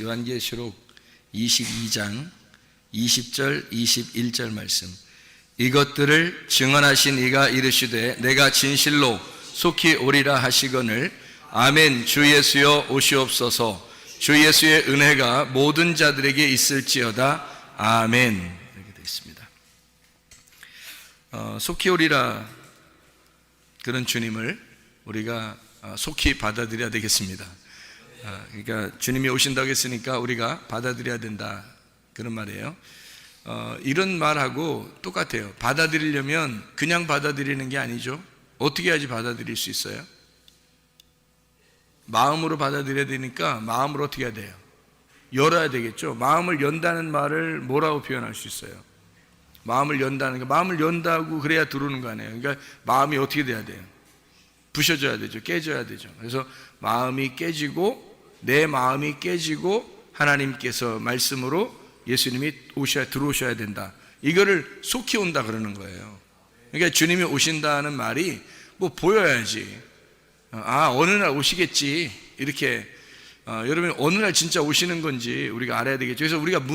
요한계시록 22장 20절 21절 말씀. 이것들을 증언하신 이가 이르시되 내가 진실로 속히 오리라 하시거늘 아멘. 주 예수여 오시옵소서. 주 예수의 은혜가 모든 자들에게 있을지어다. 아멘. 이렇게 되어 있습니다. 속히 오리라, 그런 주님을 우리가 속히 받아들여야 되겠습니다. 그러니까 주님이 오신다고 했으니까 우리가 받아들여야 된다, 그런 말이에요. 이런 말하고 똑같아요. 받아들이려면 그냥 받아들이는 게 아니죠. 어떻게 해야지 받아들일 수 있어요? 마음으로 받아들여야 되니까 마음으로 어떻게 해야 돼요? 열어야 되겠죠. 마음을 연다는 말을 뭐라고 표현할 수 있어요? 마음을 연다는 거, 마음을 연다고 그래야 들어오는 거 아니에요. 그러니까 마음이 어떻게 돼야 돼요? 부셔져야 되죠. 깨져야 되죠. 그래서 마음이 깨지고, 내 마음이 깨지고 하나님께서 말씀으로 예수님이 들어오셔야 된다. 이거를 속히 온다 그러는 거예요. 그러니까 주님이 오신다는 말이 뭐 보여야지. 어느 날 오시겠지. 이렇게 여러분, 어느 날 진짜 오시는 건지 우리가 알아야 되겠죠. 그래서 우리가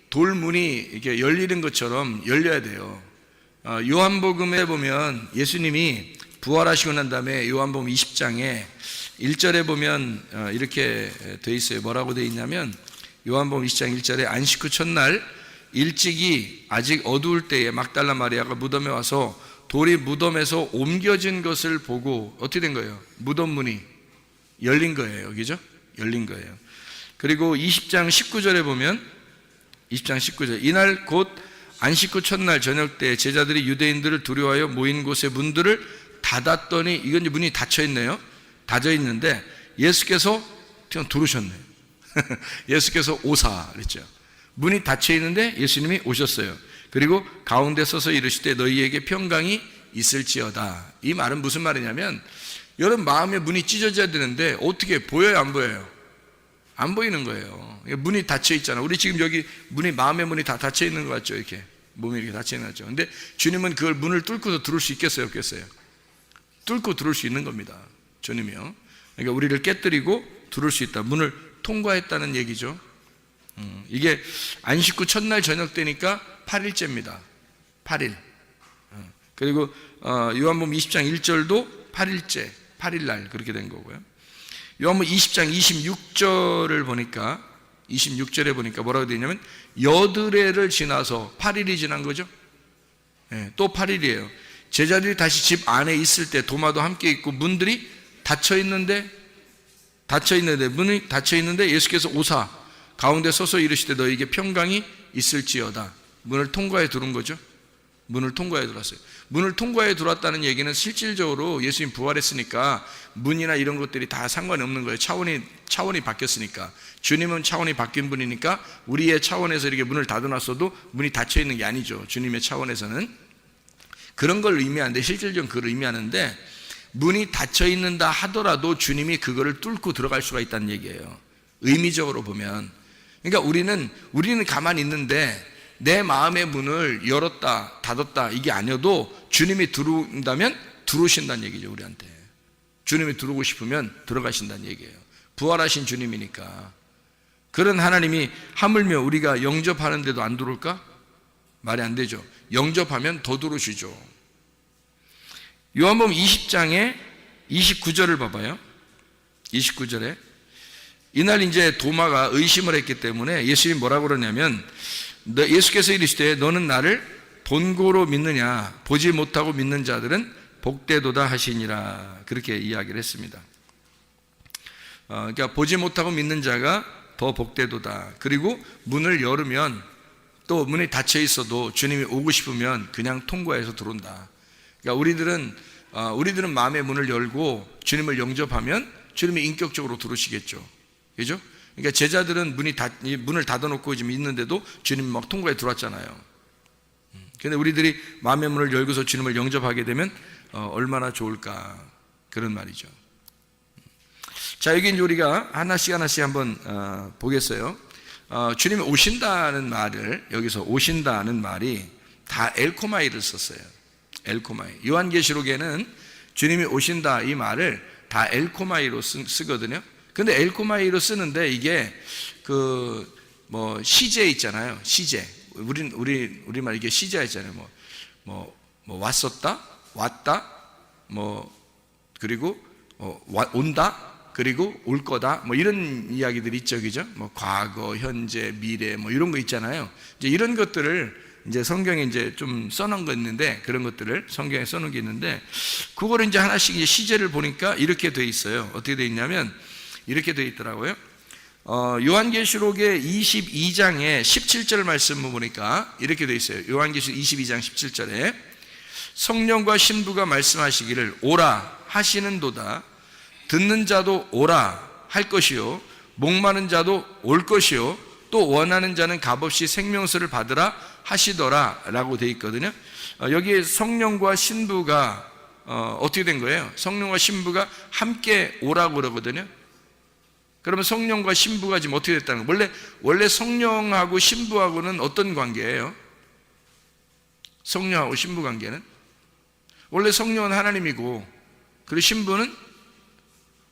돌문이 이렇게 열리는 것처럼 열려야 돼요. 요한복음에 보면 예수님이 부활하시고 난 다음에 요한복음 20장에 1절에 보면 이렇게 되어 있어요. 뭐라고 되어 있냐면, 요한복음 20장 1절에 안식 후 첫날 일찍이 아직 어두울 때에 막달라 마리아가 무덤에 와서 돌이 무덤에서 옮겨진 것을 보고 어떻게 된 거예요? 무덤 문이 열린 거예요. 그죠? 열린 거예요. 그리고 20장 19절에 보면, 20장 19절, 이날 곧 안식 후 첫날 저녁 때 제자들이 유대인들을 두려워하여 모인 곳의 문들을 닫았더니, 이건 이제 문이 닫혀 있네요. 닫혀 있는데 예수께서 그냥 들어오셨네요. 예수께서 오사 그랬죠. 문이 닫혀 있는데 예수님이 오셨어요. 그리고 가운데 서서 이르시되 너희에게 평강이 있을지어다. 이 말은 무슨 말이냐면, 여러분 마음의 문이 찢어져야 되는데 어떻게 보여요? 안 보여요? 안 보이는 거예요. 문이 닫혀 있잖아. 우리 지금 여기 마음의 문이 다 닫혀 있는 것 같죠? 이렇게 몸이 이렇게 닫혀 있는 것 같죠? 근데 주님은 그걸 문을 뚫고서 들어올 수 있겠어요? 없겠어요? 뚫고 들어올 수 있는 겁니다. 주님이요. 그러니까 우리를 깨뜨리고 들어올 수 있다. 문을 통과했다는 얘기죠. 이게 안식 후 첫날 저녁 때니까 8일째입니다. 8일. 그리고 요한복음 20장 1절도 8일째, 8일날 그렇게 된 거고요. 요한복음 20장 26절을 보니까, 26절에 보니까 뭐라고 되어 있냐면, 여드레를 지나서 8일이 지난 거죠. 또 8일이에요. 제자들이 다시 집 안에 있을 때 도마도 함께 있고 문들이 닫혀 있는데 문이 닫혀 있는데 예수께서 오사 가운데 서서 이르시되 너희에게 평강이 있을지어다. 문을 통과해 들어온 거죠. 문을 통과해 들어왔어요. 문을 통과해 들어왔다는 얘기는 실질적으로 예수님 부활했으니까 문이나 이런 것들이 다 상관이 없는 거예요. 차원이 바뀌었으니까. 주님은 차원이 바뀐 분이니까 우리의 차원에서 이렇게 문을 닫아놨어도 문이 닫혀 있는 게 아니죠. 주님의 차원에서는 그런 걸 의미하는데, 실질적으로 그걸 의미하는데, 문이 닫혀 있는다 하더라도 주님이 그거를 뚫고 들어갈 수가 있다는 얘기예요. 의미적으로 보면. 그러니까 우리는 가만히 있는데 내 마음의 문을 열었다 닫았다 이게 아니어도 주님이 들어온다면 들어오신다는 얘기죠. 우리한테 주님이 들어오고 싶으면 들어가신다는 얘기예요. 부활하신 주님이니까. 그런 하나님이 하물며 우리가 영접하는데도 안 들어올까? 말이 안 되죠. 영접하면 더 들어오시죠. 요한복음 20장에 29절을 봐봐요. 29절에 이날 이제 도마가 의심을 했기 때문에 예수님이 뭐라고 그러냐면, 예수께서 이르시되 너는 나를 본고로 믿느냐? 보지 못하고 믿는 자들은 복되도다 하시니라. 그렇게 이야기를 했습니다. 그러니까 보지 못하고 믿는 자가 더 복되도다. 그리고 문을 열으면, 또 문이 닫혀 있어도 주님이 오고 싶으면 그냥 통과해서 들어온다. 그러니까 우리들은 마음의 문을 열고 주님을 영접하면 주님이 인격적으로 들어오시겠죠. 그죠? 그러니까 제자들은 문을 닫아놓고 지금 있는데도 주님이 막 통과해 들어왔잖아요. 그런데 우리들이 마음의 문을 열고서 주님을 영접하게 되면 얼마나 좋을까, 그런 말이죠. 자, 여기 이제 우리가 하나씩 한번 보겠어요. 주님이 오신다는 말을, 여기서 오신다는 말이 다 엘코마이를 썼어요. 엘코마이. 요한계시록에는 주님이 오신다 이 말을 다 엘코마이로 쓰거든요. 근데 엘코마이로 쓰는데 이게 시제 있잖아요. 시제. 우리말 이게 시제가 있잖아요. 왔었다, 왔다, 그리고 온다, 그리고 올 거다, 이런 이야기들이 있죠, 그죠? 과거, 현재, 미래, 이런 거 있잖아요. 이제 이런 것들을 이제 성경에 이제 좀 써놓은 거 있는데, 그런 것들을 성경에 써놓은 게 있는데, 그거를 이제 하나씩 이제 시제를 보니까 이렇게 돼 있어요. 어떻게 돼 있냐면, 이렇게 돼 있더라고요. 요한계시록의 22장의 17절 말씀을 보니까 이렇게 돼 있어요. 요한계시록 22장 17절에 성령과 신부가 말씀하시기를 오라 하시는도다. 듣는 자도 오라 할 것이요, 목마른 자도 올 것이요, 또 원하는 자는 값없이 생명수를 받으라 하시더라 라고 되어 있거든요. 여기에 성령과 신부가 어떻게 된 거예요? 성령과 신부가 함께 오라고 그러거든요. 그러면 성령과 신부가 지금 어떻게 됐다는 거예요? 원래 성령하고 신부하고는 어떤 관계예요? 성령하고 신부 관계는? 원래 성령은 하나님이고, 그리고 신부는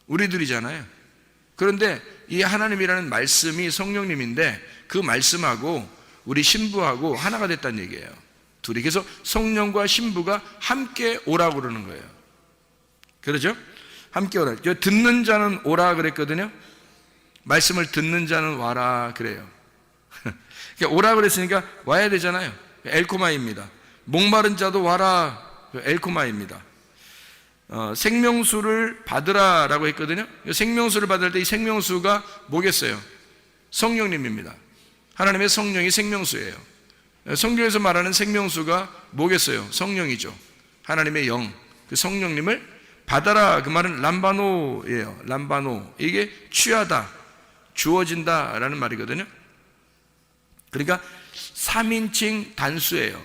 우리들이잖아요. 그런데 이 하나님이라는 말씀이 성령님인데, 그 말씀하고 우리 신부하고 하나가 됐다는 얘기예요. 둘이. 그래서 성령과 신부가 함께 오라고 그러는 거예요. 그러죠? 함께 오라. 듣는 자는 오라 그랬거든요. 말씀을 듣는 자는 와라 그래요. 그러니까 오라 그랬으니까 와야 되잖아요. 엘코마입니다. 목마른 자도 와라, 엘코마입니다. 생명수를 받으라 라고 했거든요. 생명수를 받을 때 이 생명수가 뭐겠어요? 성령님입니다. 하나님의 성령이 생명수예요. 성경에서 말하는 생명수가 뭐겠어요? 성령이죠. 하나님의 영, 그 성령님을 받아라. 그 말은 람바노예요. 람바노. 이게 취하다, 주어진다 라는 말이거든요. 그러니까 3인칭 단수예요.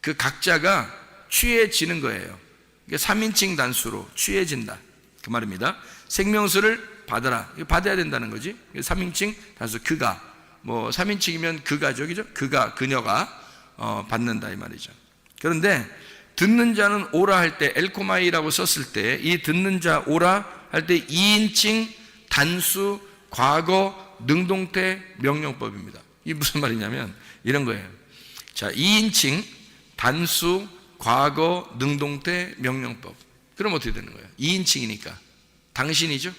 그 각자가 취해지는 거예요. 3인칭 단수로 취해진다, 그 말입니다. 생명수를 받아라, 받아야 된다는 거지. 3인칭 단수, 그가, 3인칭이면 그가죠, 그죠? 그가, 그녀가 받는다 이 말이죠. 그런데 듣는 자는 오라 할 때, 엘코마이라고 썼을 때, 이 듣는 자 오라 할 때 2인칭 단수 과거 능동태 명령법입니다. 이게 무슨 말이냐면 이런 거예요. 자, 2인칭 단수 과거 능동태 명령법. 그럼 어떻게 되는 거예요? 2인칭이니까 당신이죠.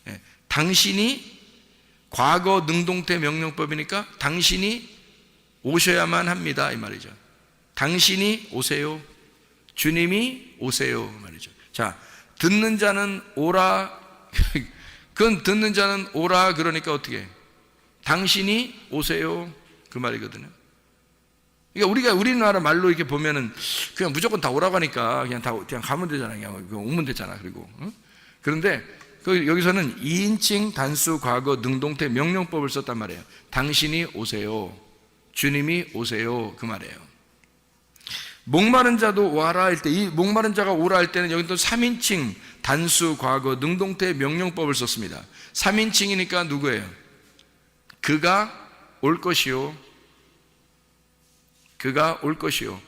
네. 당신이 과거 능동태 명령법이니까 당신이 오셔야만 합니다 이 말이죠. 당신이 오세요, 주님이 오세요 말이죠. 자, 듣는 자는 오라. 그건 듣는 자는 오라 그러니까 어떻게 해? 당신이 오세요 그 말이거든요. 그러니까 우리나라 말로 이렇게 보면은 그냥 무조건 다 오라고 하니까 그냥 가면 되잖아. 그냥 오면 되잖아. 그리고 그런데 여기서는 2인칭 단수 과거 능동태 명령법을 썼단 말이에요. 당신이 오세요, 주님이 오세요 그 말이에요. 목마른 자도 와라 할 때, 이 목마른 자가 오라 할 때는 여기 또 3인칭 단수 과거 능동태 명령법을 썼습니다. 3인칭이니까 누구예요? 그가 올 것이요, 그가 올 것이요.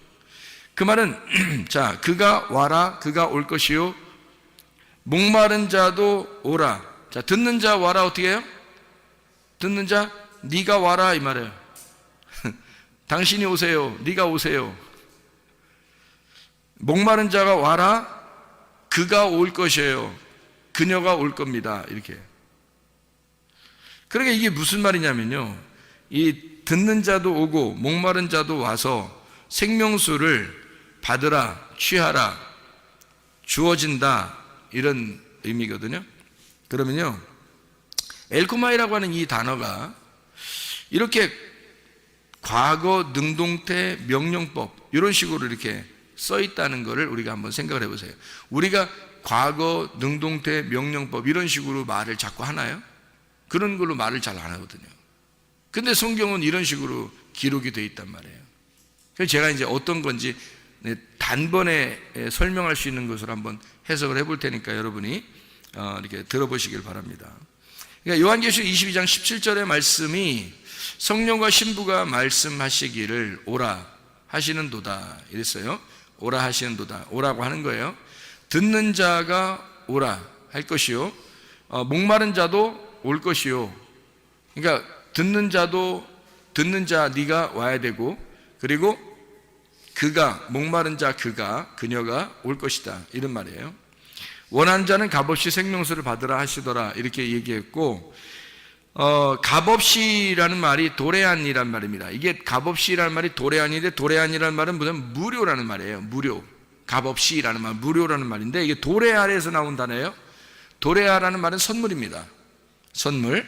그 말은 자, 그가 와라, 그가 올 것이요, 목마른 자도 오라. 자, 듣는 자 와라 어떻게 해요? 듣는 자 네가 와라 이 말이에요. 당신이 오세요, 네가 오세요. 목마른 자가 와라, 그가 올 것이에요, 그녀가 올 겁니다 이렇게. 그러니까 이게 무슨 말이냐면요, 이 듣는 자도 오고 목마른 자도 와서 생명수를 받으라, 취하라, 주어진다 이런 의미거든요. 그러면요, 엘코마이라고 하는 이 단어가 이렇게 과거 능동태 명령법 이런 식으로 이렇게 써 있다는 것을 우리가 한번 생각을 해보세요. 우리가 과거 능동태 명령법 이런 식으로 말을 자꾸 하나요? 그런 걸로 말을 잘 안 하거든요. 근데 성경은 이런 식으로 기록이 되어 있단 말이에요. 그래서 제가 이제 어떤 건지 단번에 설명할 수 있는 것으로 한번 해석을 해볼 테니까 여러분이 이렇게 들어보시길 바랍니다. 그러니까 요한계시록 22장 17절의 말씀이 성령과 신부가 말씀하시기를 오라 하시는도다 이랬어요. 오라 하시는도다, 오라고 하는 거예요. 듣는 자가 오라 할 것이요, 목마른 자도 올 것이요. 그러니까 듣는 자 네가 와야 되고, 그리고 목마른 자 그녀가 올 것이다, 이런 말이에요. 원하는 자는 값없이 생명수를 받으라 하시더라, 이렇게 얘기했고, 값없이라는 말이 도레안이란 말입니다. 이게 값없이라는 말이 도레안인데, 도레안이라는 말은 무슨 무료라는 말이에요. 무료. 값없이라는 말, 무료라는 말인데, 이게 도레아에서 나온 단어예요. 도레아라는 말은 선물입니다. 선물.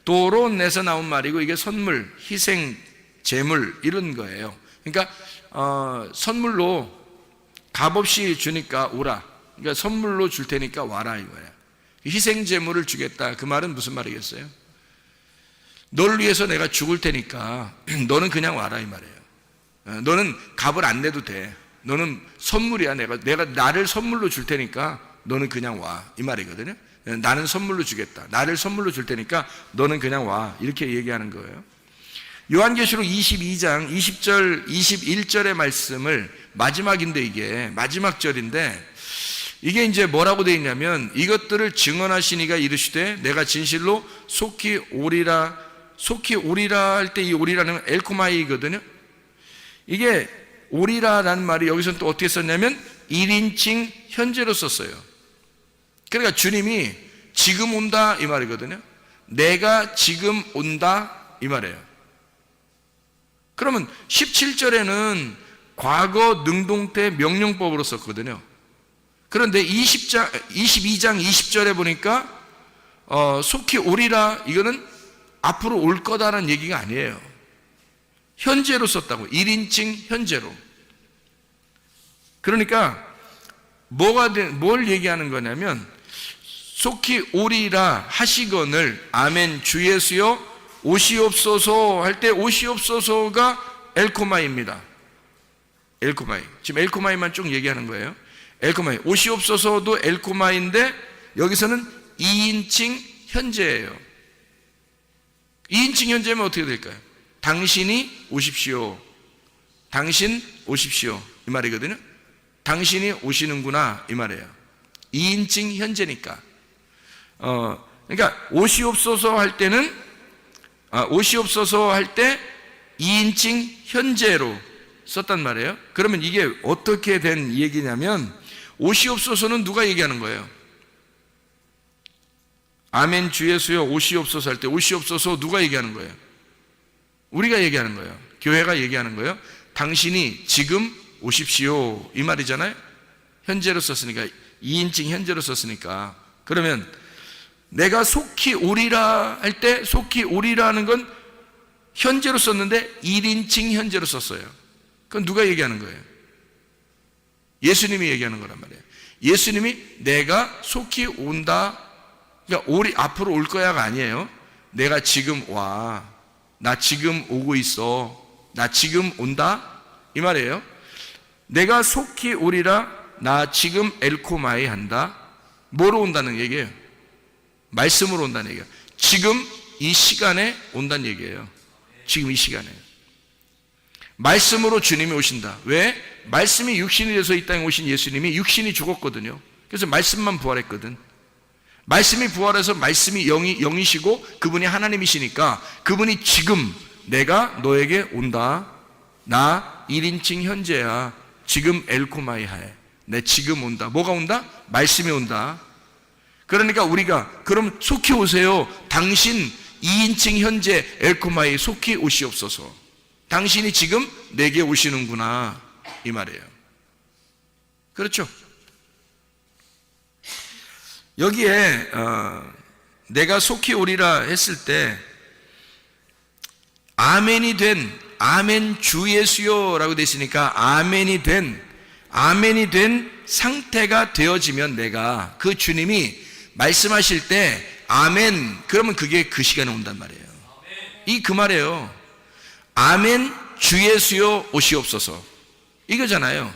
도론에서 나온 말이고, 이게 선물, 희생, 제물, 이런 거예요. 그러니까 선물로 값없이 주니까 오라. 그러니까 선물로 줄 테니까 와라, 이거예요. 희생 제물을 주겠다, 그 말은 무슨 말이겠어요? 너를 위해서 내가 죽을 테니까 너는 그냥 와라, 이 말이에요. 너는 값을 안 내도 돼. 너는 선물이야. 내가 나를 선물로 줄 테니까 너는 그냥 와, 이 말이거든요. 나는 선물로 주겠다. 나를 선물로 줄 테니까 너는 그냥 와, 이렇게 얘기하는 거예요. 요한계시록 22장 20절 21절의 말씀을, 마지막인데, 이게 마지막 절인데, 이게 이제 뭐라고 되어 있냐면, 이것들을 증언하시니가 이르시되 내가 진실로 속히 오리라. 속히 오리라 할 때, 이 오리라는 엘코마이거든요. 이게 오리라라는 말이 여기서는 또 어떻게 썼냐면 1인칭 현재로 썼어요. 그러니까 주님이 지금 온다, 이 말이거든요. 내가 지금 온다, 이 말이에요. 그러면 17절에는 과거 능동태 명령법으로 썼거든요. 그런데 22장 20절에 보니까 속히 오리라, 이거는 앞으로 올 거다라는 얘기가 아니에요. 현재로 썼다고. 1인칭 현재로. 그러니까 뭘 얘기하는 거냐면, 속히 오리라 하시거늘 아멘 주 예수여 오시옵소서 할 때, 오시옵소서가 엘코마이입니다. 엘코마이. 지금 엘코마이만 쭉 얘기하는 거예요. 엘코마이. 오시옵소서도 엘코마이인데, 여기서는 2인칭 현재예요. 2인칭 현재면 어떻게 될까요? 당신이 오십시오. 당신 오십시오, 이 말이거든요. 당신이 오시는구나, 이 말이에요. 2인칭 현재니까. 그러니까 오시옵소서 할 때는, 오시옵소서 할 때 2인칭 현재로 썼단 말이에요. 그러면 이게 어떻게 된 얘기냐면, 오시옵소서는 누가 얘기하는 거예요? 아멘 주 예수여 오시옵소서 할 때, 오시옵소서 누가 얘기하는 거예요? 우리가 얘기하는 거예요. 교회가 얘기하는 거예요. 당신이 지금 오십시오, 이 말이잖아요. 현재로 썼으니까, 2인칭 현재로 썼으니까. 그러면 내가 속히 오리라 할 때, 속히 오리라는 건 현재로 썼는데 1인칭 현재로 썼어요. 그건 누가 얘기하는 거예요? 예수님이 얘기하는 거란 말이에요. 예수님이 내가 속히 온다, 그러니까 앞으로 올 거야가 아니에요. 내가 지금 와, 나 지금 오고 있어, 나 지금 온다, 이 말이에요. 내가 속히 오리라, 나 지금 엘코마이 한다. 뭐로 온다는 얘기예요? 말씀으로 온다는 얘기예요. 지금 이 시간에 온다는 얘기예요. 지금 이 시간에 말씀으로 주님이 오신다. 왜? 말씀이 육신이 돼서 이 땅에 오신 예수님이 육신이 죽었거든요. 그래서 말씀만 부활했거든. 말씀이 부활해서 말씀이 영이시고 그분이 하나님이시니까, 그분이 지금 내가 너에게 온다. 나 1인칭 현재야. 지금 엘코마이 하에. 내 지금 온다. 뭐가 온다? 말씀이 온다. 그러니까 우리가 그럼 속히 오세요. 당신 2인칭 현재 엘코마이 속히 오시옵소서. 당신이 지금 내게 오시는구나, 이 말이에요. 그렇죠? 여기에 내가 속히 오리라 했을 때 아멘이 된, 아멘 주 예수요 라고 되어 있으니까 아멘이 된 상태가 되어지면, 내가 그 주님이 말씀하실 때 아멘, 그러면 그게 그 시간에 온단 말이에요. 이 그 말이에요. 아멘 주 예수요 오시옵소서, 이거잖아요.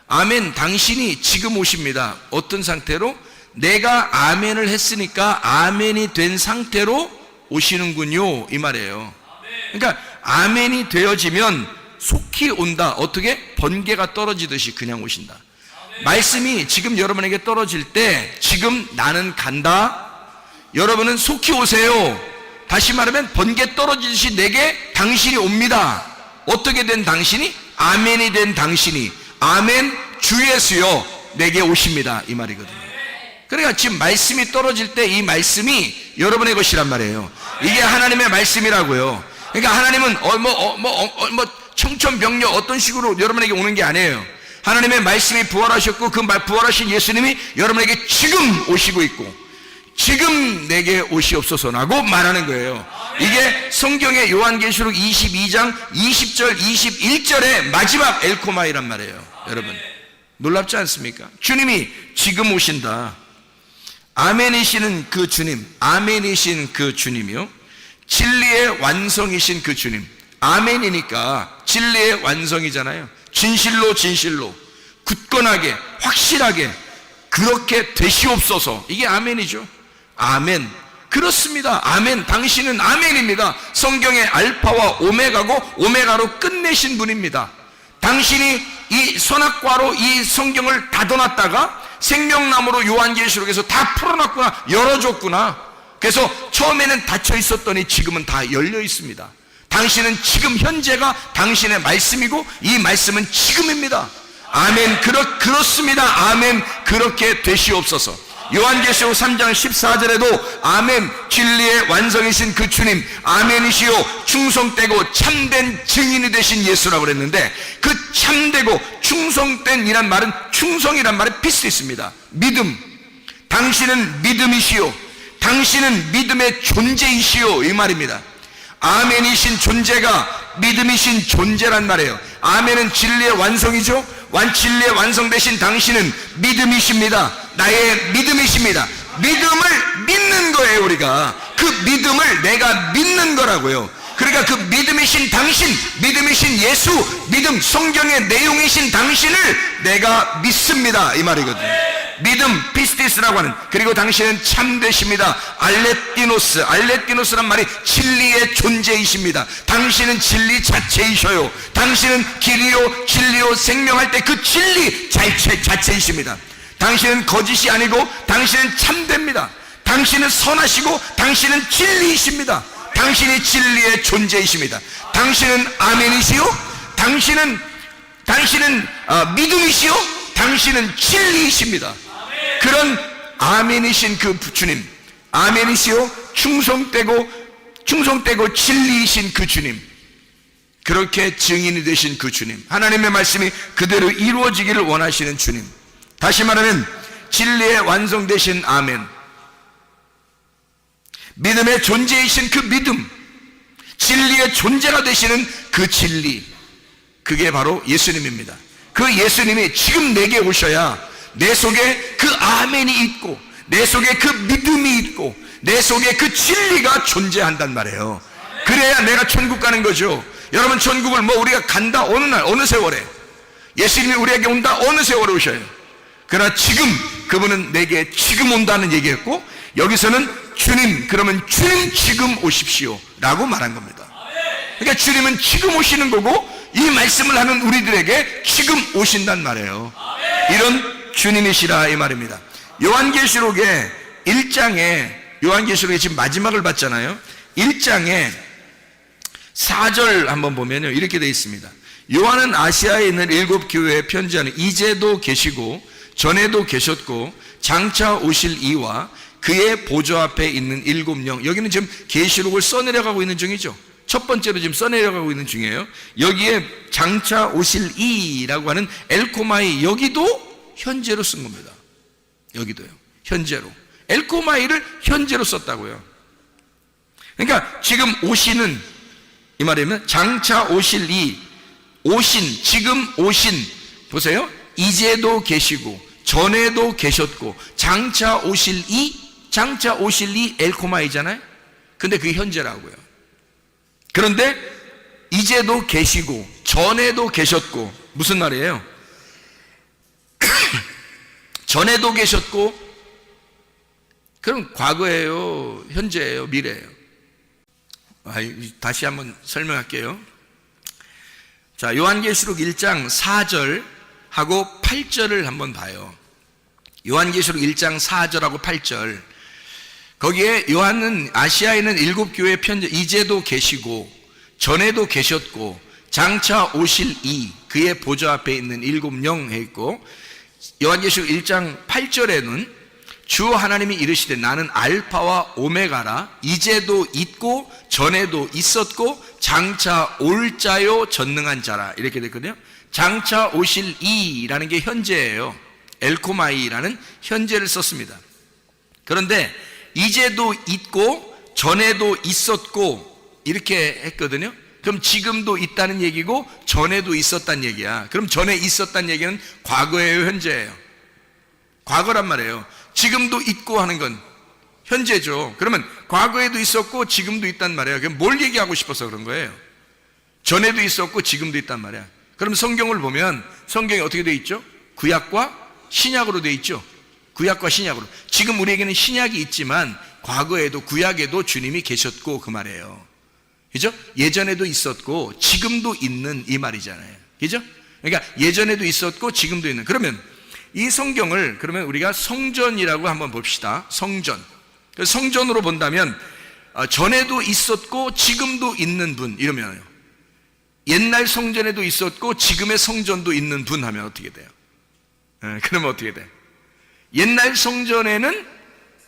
아멘, 당신이 지금 오십니다. 어떤 상태로? 내가 아멘을 했으니까 아멘이 된 상태로 오시는군요, 이 말이에요. 그러니까 아멘이 되어지면 속히 온다. 어떻게? 번개가 떨어지듯이 그냥 오신다. 말씀이 지금 여러분에게 떨어질 때, 지금 나는 간다, 여러분은 속히 오세요. 다시 말하면 번개 떨어지듯이 내게 당신이 옵니다. 어떻게 된 당신이? 아멘이 된 당신이, 아멘 주 예수여 내게 오십니다, 이 말이거든요. 그러니까 지금 말씀이 떨어질 때 이 말씀이 여러분의 것이란 말이에요. 이게 하나님의 말씀이라고요. 그러니까 하나님은 청천벽력 어떤 식으로 여러분에게 오는 게 아니에요. 하나님의 말씀이 부활하셨고 그 부활하신 예수님이 여러분에게 지금 오시고 있고, 지금 내게 오시옵소서라고 말하는 거예요. 이게 성경의 요한계시록 22장 20절 21절의 마지막 엘코마이란 말이에요. 여러분 놀랍지 않습니까? 주님이 지금 오신다. 아멘이시는 그 주님, 아멘이신 그 주님이요, 진리의 완성이신 그 주님. 아멘이니까 진리의 완성이잖아요. 진실로 진실로 굳건하게 확실하게 그렇게 되시옵소서. 이게 아멘이죠. 아멘. 그렇습니다. 아멘. 당신은 아멘입니다. 성경의 알파와 오메가고 오메가로 끝내신 분입니다. 당신이 이 선악과로 이 성경을 닫아놨다가 생명나무로 요한계시록에서 다 풀어놨구나, 열어줬구나. 그래서 처음에는 닫혀 있었더니 지금은 다 열려 있습니다. 당신은 지금 현재가 당신의 말씀이고 이 말씀은 지금입니다. 아멘. 그렇습니다. 아멘. 그렇게 되시옵소서. 요한계시록 3장 14절에도 아멘, 진리의 완성이신 그 주님, 아멘이시요 충성되고 참된 증인이 되신 예수라고 그랬는데, 그 참되고 충성된 이란 말은, 충성이란 말에 비슷해 있습니다. 믿음. 당신은 믿음이시요, 당신은 믿음의 존재이시요, 이 말입니다. 아멘이신 존재가 믿음이신 존재란 말이에요. 아멘은 진리의 완성이죠. 진리의 완성되신 당신은 믿음이십니다. 나의 믿음이십니다. 믿음을 믿는 거예요. 우리가 그 믿음을 내가 믿는 거라고요. 그러니까 그 믿음이신 당신, 믿음이신 예수, 믿음, 성경의 내용이신 당신을 내가 믿습니다, 이 말이거든요. 믿음, 피스티스라고 하는, 그리고 당신은 참되십니다. 알레띠노스란 말이 진리의 존재이십니다. 당신은 진리 자체이셔요. 당신은 길이요 진리요 생명할 때 그 진리 자체이십니다. 당신은 거짓이 아니고 당신은 참됩니다. 당신은 선하시고 당신은 진리이십니다. 당신이 진리의 존재이십니다. 당신은 아멘이시요, 당신은 믿음이시요, 당신은 진리이십니다. 그런 아멘이신 그 주님, 아멘이시요 충성되고 진리이신 그 주님, 그렇게 증인이 되신 그 주님, 하나님의 말씀이 그대로 이루어지기를 원하시는 주님, 다시 말하면 진리의 완성되신 아멘, 믿음의 존재이신 그 믿음, 진리의 존재가 되시는 그 진리, 그게 바로 예수님입니다. 그 예수님이 지금 내게 오셔야 내 속에 그 아멘이 있고, 내 속에 그 믿음이 있고, 내 속에 그 진리가 존재한단 말이에요. 그래야 내가 천국 가는 거죠. 여러분, 천국을 우리가 간다 어느 날 어느 세월에, 예수님이 우리에게 온다 어느 세월에 오셔요. 그러나 지금 그분은 내게 지금 온다는 얘기했고, 여기서는 주님, 그러면 주님 지금 오십시오 라고 말한 겁니다. 그러니까 주님은 지금 오시는 거고, 이 말씀을 하는 우리들에게 지금 오신단 말이에요. 이런 주님이시라, 이 말입니다. 요한계시록의 1장에, 요한계시록의 지금 마지막을 봤잖아요. 1장에 4절 한번 보면요, 이렇게 되어 있습니다. 요한은 아시아에 있는 7 교회에 편지하는, 이제도 계시고 전에도 계셨고 장차 오실 이와 그의 보좌 앞에 있는 7 영, 여기는 지금 계시록을 써내려가고 있는 중이죠. 첫 번째로 지금 써내려가고 있는 중이에요. 여기에 장차 오실 이라고 하는 엘코마이, 여기도 현재로 쓴 겁니다. 여기도요, 현재로. 엘코마이를 현재로 썼다고요. 그러니까 지금 오시는, 이 말이면 장차 오실 이, 오신, 지금 오신, 보세요, 이제도 계시고 전에도 계셨고 장차 오실 이 엘코마이잖아요. 근데 그게 현재라고요. 그런데 이제도 계시고 전에도 계셨고, 무슨 말이에요? 전에도 계셨고, 그럼 과거예요, 현재예요, 미래예요? 다시 한번 설명할게요. 자, 요한계시록 1장 4절하고 8절을 한번 봐요. 요한계시록 1장 4절하고 8절. 거기에 요한은 아시아에 있는 7교회 편지, 이제도 계시고 전에도 계셨고 장차 오실 이 그의 보좌 앞에 있는 7영 했고, 요한계시록 1장 8절에는 주 하나님이 이르시되 나는 알파와 오메가라, 이제도 있고 전에도 있었고 장차 올 자요 전능한 자라, 이렇게 됐거든요. 장차 오실 이라는 게 현재예요. 엘코마이라는 현재를 썼습니다. 그런데 이제도 있고 전에도 있었고 이렇게 했거든요. 그럼 지금도 있다는 얘기고 전에도 있었다는 얘기야. 그럼 전에 있었다는 얘기는 과거예요, 현재예요? 과거란 말이에요. 지금도 있고 하는 건 현재죠. 그러면 과거에도 있었고 지금도 있단 말이에요. 그럼 뭘 얘기하고 싶어서 그런 거예요? 전에도 있었고 지금도 있단 말이야. 그럼 성경을 보면 성경이 어떻게 돼 있죠? 구약과 신약으로 돼 있죠. 구약과 신약으로. 지금 우리에게는 신약이 있지만 과거에도 구약에도 주님이 계셨고 그 말이에요. 그죠? 예전에도 있었고 지금도 있는 이 말이잖아요. 그죠? 그러니까 예전에도 있었고 지금도 있는. 그러면 이 성경을 그러면 우리가 성전이라고 한번 봅시다. 성전. 성전으로 본다면 전에도 있었고 지금도 있는 분 이러면요. 옛날 성전에도 있었고 지금의 성전도 있는 분 하면 어떻게 돼요? 그러면 어떻게 돼? 옛날 성전에는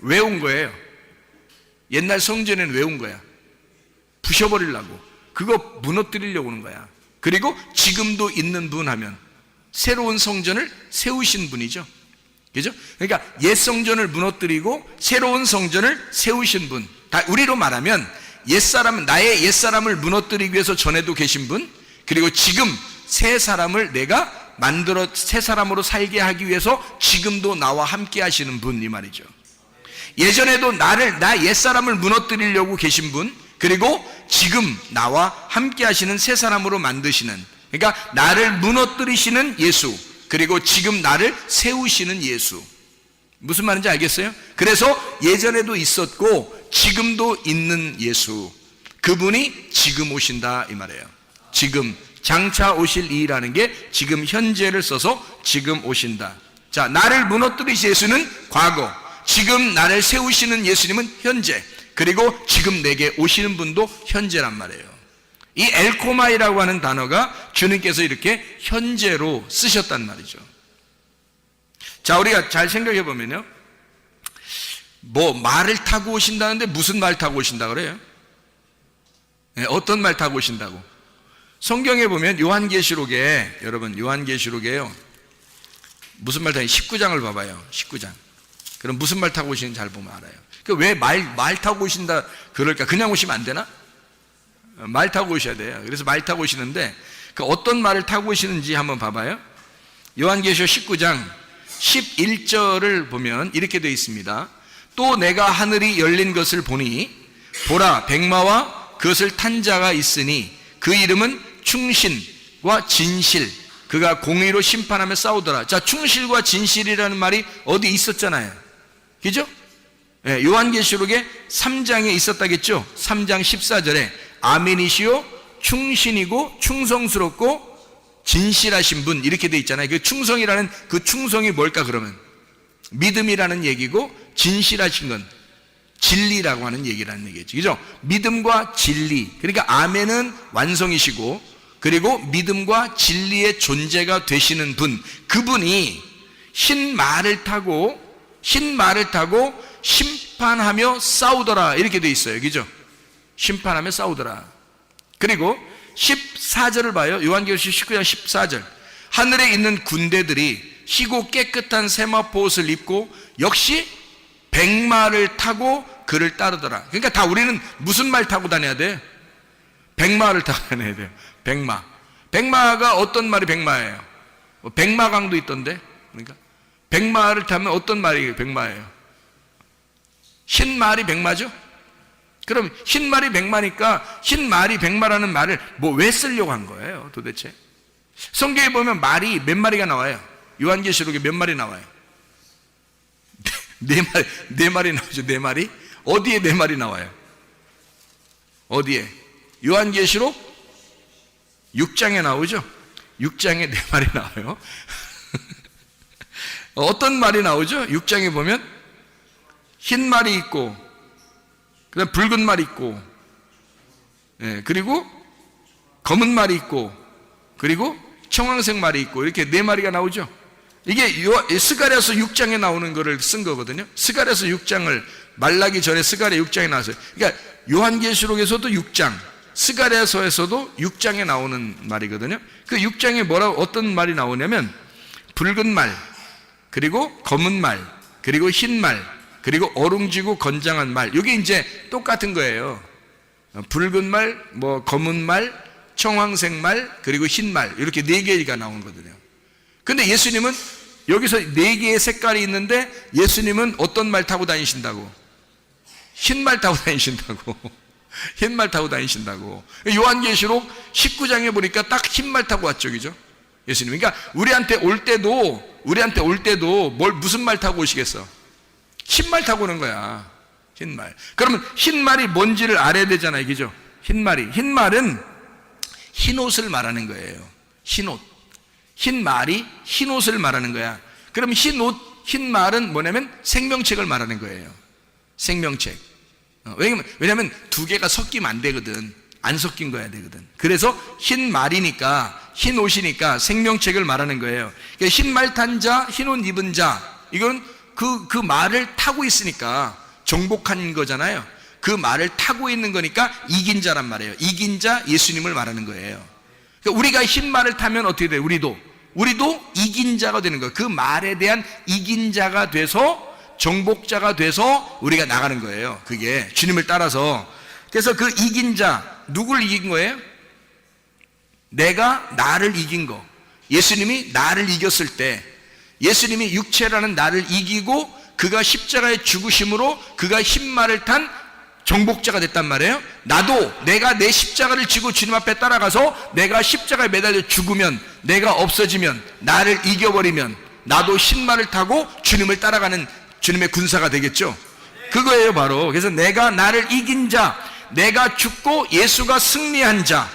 왜 온 거예요? 옛날 성전에는 왜 온 거야? 부셔버리려고, 그거 무너뜨리려고 오는 거야. 그리고 지금도 있는 분 하면 새로운 성전을 세우신 분이죠. 그죠? 그러니까 옛 성전을 무너뜨리고 새로운 성전을 세우신 분. 다 우리로 말하면 옛사람, 나의 옛사람을 무너뜨리기 위해서 전에도 계신 분, 그리고 지금 새 사람을 내가 만들어 새 사람으로 살게 하기 위해서 지금도 나와 함께 하시는 분, 이 말이죠. 예전에도 나 옛사람을 무너뜨리려고 계신 분, 그리고 지금 나와 함께 하시는 새 사람으로 만드시는, 그러니까 나를 무너뜨리시는 예수, 그리고 지금 나를 세우시는 예수. 무슨 말인지 알겠어요? 그래서 예전에도 있었고 지금도 있는 예수, 그분이 지금 오신다 이 말이에요. 지금 장차 오실 이라는 게 지금 현재를 써서 지금 오신다. 자, 나를 무너뜨리신 예수는 과거, 지금 나를 세우시는 예수님은 현재, 그리고 지금 내게 오시는 분도 현재란 말이에요. 이 엘코마이라고 하는 단어가 주님께서 이렇게 현재로 쓰셨단 말이죠. 자, 우리가 잘 생각해 보면요, 뭐 말을 타고 오신다는데 무슨 말 타고 오신다 그래요? 네, 어떤 말 타고 오신다고? 성경에 보면 요한계시록에, 여러분 요한계시록에요, 무슨 말 타고 19장을 봐봐요. 19장. 그럼 무슨 말 타고 오시는지 잘 보면 알아요. 그 왜 말 타고 오신다 그럴까? 그냥 오시면 안 되나? 말 타고 오셔야 돼요. 그래서 말 타고 오시는데 그 어떤 말을 타고 오시는지 한번 봐봐요. 요한계시록 19장 11절을 보면 이렇게 되어 있습니다. 또 내가 하늘이 열린 것을 보니 보라 백마와 그것을 탄 자가 있으니 그 이름은 충신과 진실, 그가 공의로 심판하며 싸우더라. 자, 충실과 진실이라는 말이 어디 있었잖아요. 그죠? 네, 요한계시록에 3장에 있었다겠죠. 3장 14절에 아멘이시요 충신이고 충성스럽고 진실하신 분, 이렇게 돼 있잖아요. 그 충성이라는 그 충성이 뭘까 그러면? 믿음이라는 얘기고, 진실하신 건 진리라고 하는 얘기라는 얘기죠. 그죠? 믿음과 진리. 그러니까 아멘은 완성이시고, 그리고 믿음과 진리의 존재가 되시는 분, 그분이 흰 말을 타고 심판하며 싸우더라 이렇게 돼 있어요. 그죠? 심판하며 싸우더라. 그리고 14절을 봐요. 요한계시록 19장 14절. 하늘에 있는 군대들이 희고 깨끗한 세마포 옷을 입고 역시 백마를 타고 그를 따르더라. 그러니까 다 우리는 무슨 말 타고 다녀야 돼? 백마를 타고 다녀야 돼요. 백마. 백마가 어떤 말이 백마예요? 백마강도 있던데. 그러니까 백마를 타면 어떤 말이 백마예요? 흰 말이 백마죠? 그럼 흰 말이 백마니까 흰 말이 백마라는 말을 뭐 왜 쓰려고 한 거예요 도대체? 성경에 보면 말이 몇 마리가 나와요? 요한계시록에 몇 마리 나와요? 네 마리 나오죠. 네 마리? 어디에 네 마리 나와요? 어디에? 요한계시록 6장에 나오죠. 6장에 네 마리 나와요. 어떤 말이 나오죠? 6장에 보면 흰 말이 있고 그다음 붉은 말이 있고, 예, 그리고 검은 말이 있고, 그리고 청황색 말이 있고, 이렇게 네 마리가 나오죠. 이게 스가랴서 6장에 나오는 거를 쓴 거거든요. 스가랴서 6장을 말라기 전에 스가랴 6장에 나왔어요. 그러니까 요한계시록에서도 6장, 스가랴서에서도 6장에 나오는 말이거든요. 그 6장에 어떤 말이 나오냐면 붉은 말, 그리고 검은 말, 그리고 흰 말, 그리고 어룽지고 건장한 말. 이게 이제 똑같은 거예요. 붉은 말, 검은 말, 청황색 말, 그리고 흰 말, 이렇게 네 개가 나오거든요. 근데 예수님은 여기서 네 개의 색깔이 있는데 예수님은 어떤 말 타고 다니신다고? 흰 말 타고 다니신다고. 흰 말 타고 다니신다고. 요한계시록 19장에 보니까 딱 흰 말 타고 왔죠, 그죠? 예수님. 그러니까 우리한테 올 때도 무슨 말 타고 오시겠어? 흰 말 타고 오는 거야. 흰 말. 그러면 흰 말이 뭔지를 알아야 되잖아요, 그죠? 흰 말은 흰 옷을 말하는 거예요. 흰 옷. 흰 말이 흰 옷을 말하는 거야. 그럼 흰 말은 뭐냐면 생명책을 말하는 거예요. 생명책. 왜냐면 두 개가 섞이면 안 되거든. 안 섞인 거야 되거든. 그래서 흰 말이니까, 흰 옷이니까 생명책을 말하는 거예요. 그러니까 흰 말 탄 자, 흰 옷 입은 자, 이건 그 말을 타고 있으니까 정복한 거잖아요. 그 말을 타고 있는 거니까 이긴 자란 말이에요. 이긴 자, 예수님을 말하는 거예요. 그러니까 우리가 흰 말을 타면 어떻게 돼요? 우리도 이긴 자가 되는 거예요. 그 말에 대한 이긴 자가 돼서, 정복자가 돼서 우리가 나가는 거예요. 그게 주님을 따라서. 그래서 그 이긴 자, 누굴 이긴 거예요? 내가 나를 이긴 거. 예수님이 나를 이겼을 때, 예수님이 육체라는 나를 이기고 그가 십자가의 죽으심으로 그가 흰 말을 탄 정복자가 됐단 말이에요. 나도 내가 내 십자가를 지고 주님 앞에 따라가서 내가 십자가에 매달려 죽으면, 내가 없어지면, 나를 이겨버리면 나도 흰 말을 타고 주님을 따라가는 주님의 군사가 되겠죠. 그거예요 바로. 그래서 내가 나를 이긴 자, 내가 죽고 예수가 승리한 자,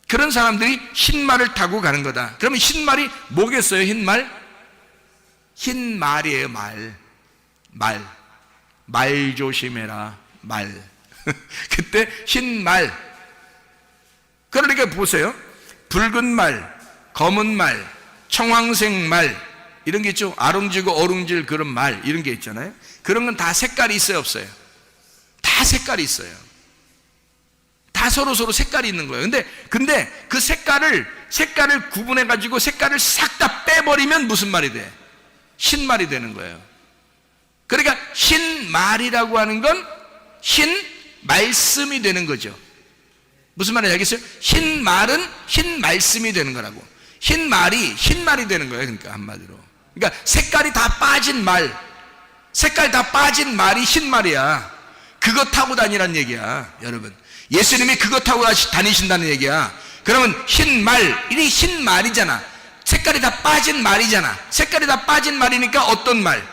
그런 사람들이 흰 말을 타고 가는 거다. 그러면 흰 말이 뭐겠어요? 흰 말? 흰 말이에요. 말 조심해라. 말. 그때 흰 말. 그러니까 보세요. 붉은 말, 검은 말, 청황색 말, 이런 게 있죠. 아롱지고 어룽질 그런 말, 이런 게 있잖아요. 그런 건 다 색깔이 있어요, 없어요? 다 색깔이 있어요. 다 서로 색깔이 있는 거예요. 근데 그 색깔을 구분해가지고 색깔을 싹 다 빼버리면 무슨 말이 돼? 흰 말이 되는 거예요. 그러니까 흰 말이라고 하는 건 흰 말씀이 되는 거죠. 무슨 말인지 알겠어요? 흰 말은 흰 말씀이 되는 거라고. 흰 말이 되는 거예요. 그러니까 한마디로. 그러니까 색깔이 다 빠진 말이 흰 말이야. 그거 타고 다니란 얘기야, 여러분. 예수님이 그거 타고 다니신다는 얘기야. 그러면 흰 말이잖아. 색깔이 다 빠진 말이잖아. 색깔이 다 빠진 말이니까 어떤 말?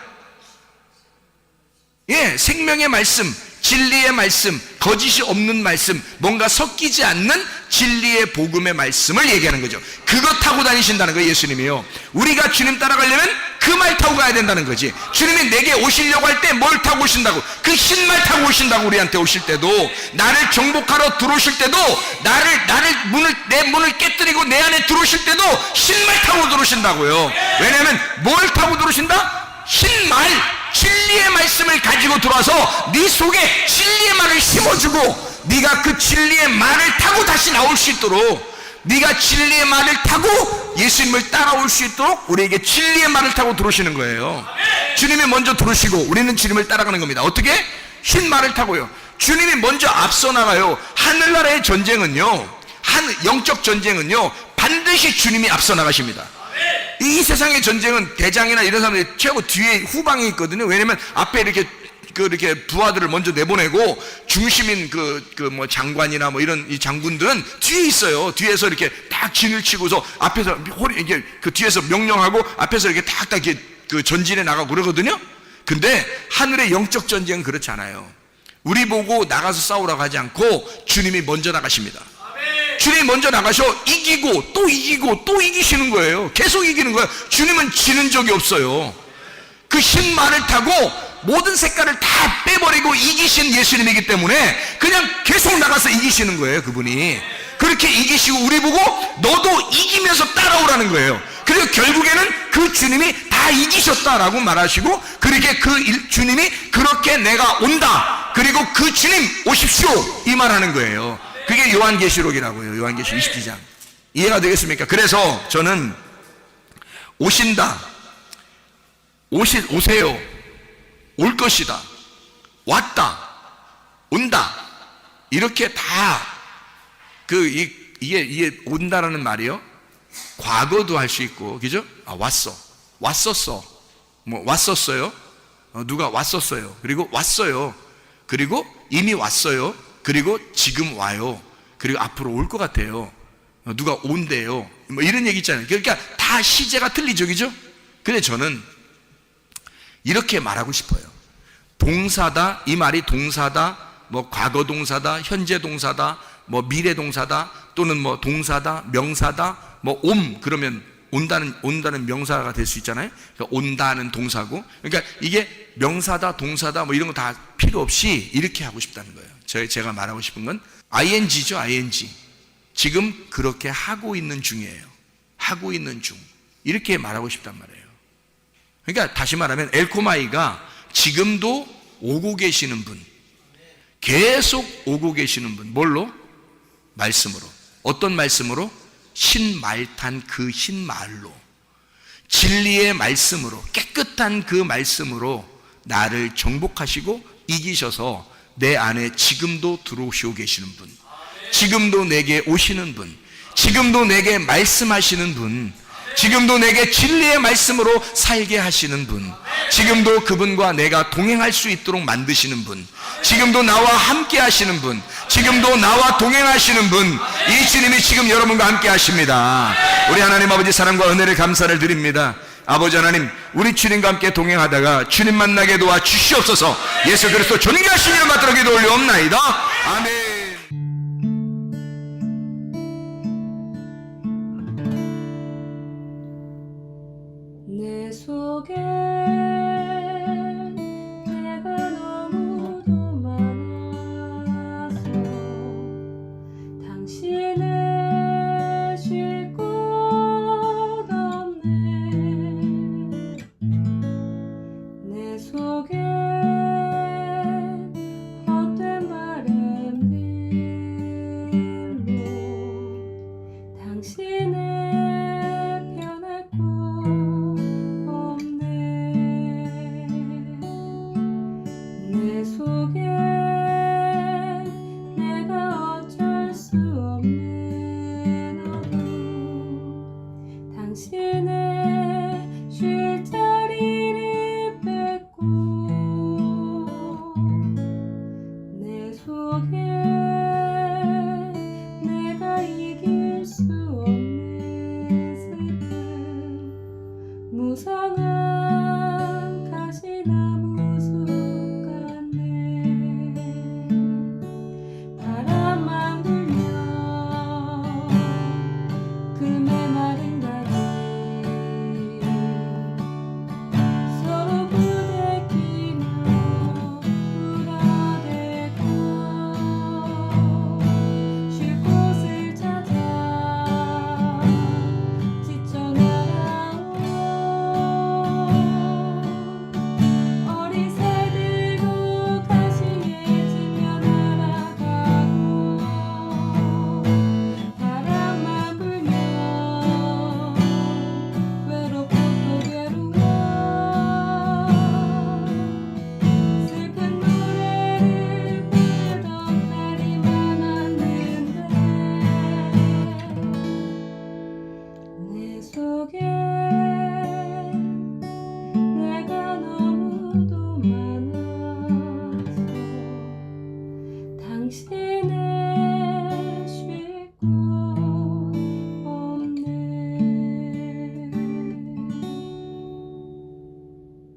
생명의 말씀, 진리의 말씀, 거짓이 없는 말씀, 뭔가 섞이지 않는 진리의 복음의 말씀을 얘기하는 거죠. 그거 타고 다니신다는 거예요, 예수님이요. 우리가 주님 따라가려면 그 말 타고 가야 된다는 거지. 주님이 내게 오시려고 할 때 뭘 타고 오신다고? 그 흰 말 타고 오신다고. 우리한테 오실 때도, 나를 정복하러 들어오실 때도, 내 문을 깨뜨리고 내 안에 들어오실 때도 흰 말 타고 들어오신다고요. 왜냐하면 뭘 타고 들어오신다? 흰 말, 진리의 말씀을 가지고 들어와서 네 속에 진리의 말을 심어주고, 네가 그 진리의 말을 타고 다시 나올 수 있도록, 네가 진리의 말을 타고 예수님을 따라올 수 있도록 우리에게 진리의 말을 타고 들어오시는 거예요. 주님이 먼저 들어오시고 우리는 주님을 따라가는 겁니다. 어떻게? 흰 말을 타고요. 주님이 먼저 앞서 나가요. 하늘나라의 전쟁은요, 영적 전쟁은요, 반드시 주님이 앞서 나가십니다. 이 세상의 전쟁은 대장이나 이런 사람들이 최고 뒤에 후방에 있거든요. 왜냐면 앞에 이렇게 부하들을 먼저 내보내고 중심인 장관이나 이런 이 장군들은 뒤에 있어요. 뒤에서 이렇게 딱 진을 치고서 앞에서 이게 뒤에서 명령하고 앞에서 이렇게 딱 이렇게 전진해 나가고 그러거든요. 근데 하늘의 영적 전쟁은 그렇지 않아요. 우리 보고 나가서 싸우라고 하지 않고 주님이 먼저 나가십니다. 주님이 먼저 나가셔 이기고 또 이기고 또 이기시는 거예요. 계속 이기는 거예요. 주님은 지는 적이 없어요. 그 흰 말을 타고 모든 색깔을 다 빼버리고 이기신 예수님이기 때문에 그냥 계속 나가서 이기시는 거예요. 그분이 그렇게 이기시고 우리 보고 너도 이기면서 따라오라는 거예요. 그리고 결국에는 그 주님이 다 이기셨다라고 말하시고, 그렇게 그 주님이 그렇게 내가 온다, 그리고 그 주님 오십시오, 이 말하는 거예요. 그게 요한계시록이라고요. 요한계시록 20장. 이해가 되겠습니까? 그래서 저는 오신다, 오세요, 올 것이다, 왔다, 온다, 이렇게 다 이게 온다라는 말이요, 과거도 할 수 있고, 그죠? 왔었어, 뭐 왔었어요, 누가 왔었어요, 그리고 왔어요, 그리고 이미 왔어요, 그리고 지금 와요, 그리고 앞으로 올 것 같아요, 누가 온대요, 뭐 이런 얘기 있잖아요. 그러니까 다 시제가 틀리죠, 그죠? 근데 저는 이렇게 말하고 싶어요. 동사다, 이 말이 동사다, 뭐 과거 동사다, 현재 동사다, 뭐 미래 동사다, 또는 뭐 동사다, 명사다, 뭐 그러면 온다는 명사가 될 수 있잖아요. 그러니까 온다는 동사고, 그러니까 이게 명사다, 동사다, 뭐 이런 거 다 필요 없이 이렇게 하고 싶다는 거예요. 제가 말하고 싶은 건 ing죠, ing. 지금 그렇게 하고 있는 중이에요. 하고 있는 중. 이렇게 말하고 싶단 말이에요. 그러니까 다시 말하면 엘코마이가 지금도 오고 계시는 분, 계속 오고 계시는 분. 뭘로? 말씀으로. 어떤 말씀으로? 신말탄 그 신말로, 진리의 말씀으로, 깨끗한 그 말씀으로 나를 정복하시고 이기셔서 내 안에 지금도 들어오시고 계시는 분, 지금도 내게 오시는 분, 지금도 내게 말씀하시는 분, 지금도 내게 진리의 말씀으로 살게 하시는 분, 지금도 그분과 내가 동행할 수 있도록 만드시는 분, 지금도 나와 함께 하시는 분, 지금도 나와 동행하시는 분, 이 주님이 지금 여러분과 함께 하십니다. 우리 하나님 아버지 사랑과 은혜를 감사를 드립니다. 아버지 하나님, 우리 주님과 함께 동행하다가 주님 만나게 도와 주시옵소서. 예수 그리스도 존귀하신 이름 받들어 기도 올려옵나이다. 아멘. 내 속에 내가 너무도 많아서 당신을 쉴 곳 없네. 내 속에 헛된 바램들로 당신을 내 속에 내가 어쩔 수 없는 어둠, 당신의 쉴 자리를 뺏고 내 속에 내가 이길 수 없는 슬픔, 무성한 가시나무 바람만 불면 그 메마른 가지 서로 부대끼며 울어대고 쉴 곳을 찾아 지쳐 날아온 어리새들도 가시에 지며 날아가고 바람만 불면 외롭고 또 괴로워 슬픈 노래를 부르던 날이 많았는데 내 속에 내가 너무도 많아서 당신을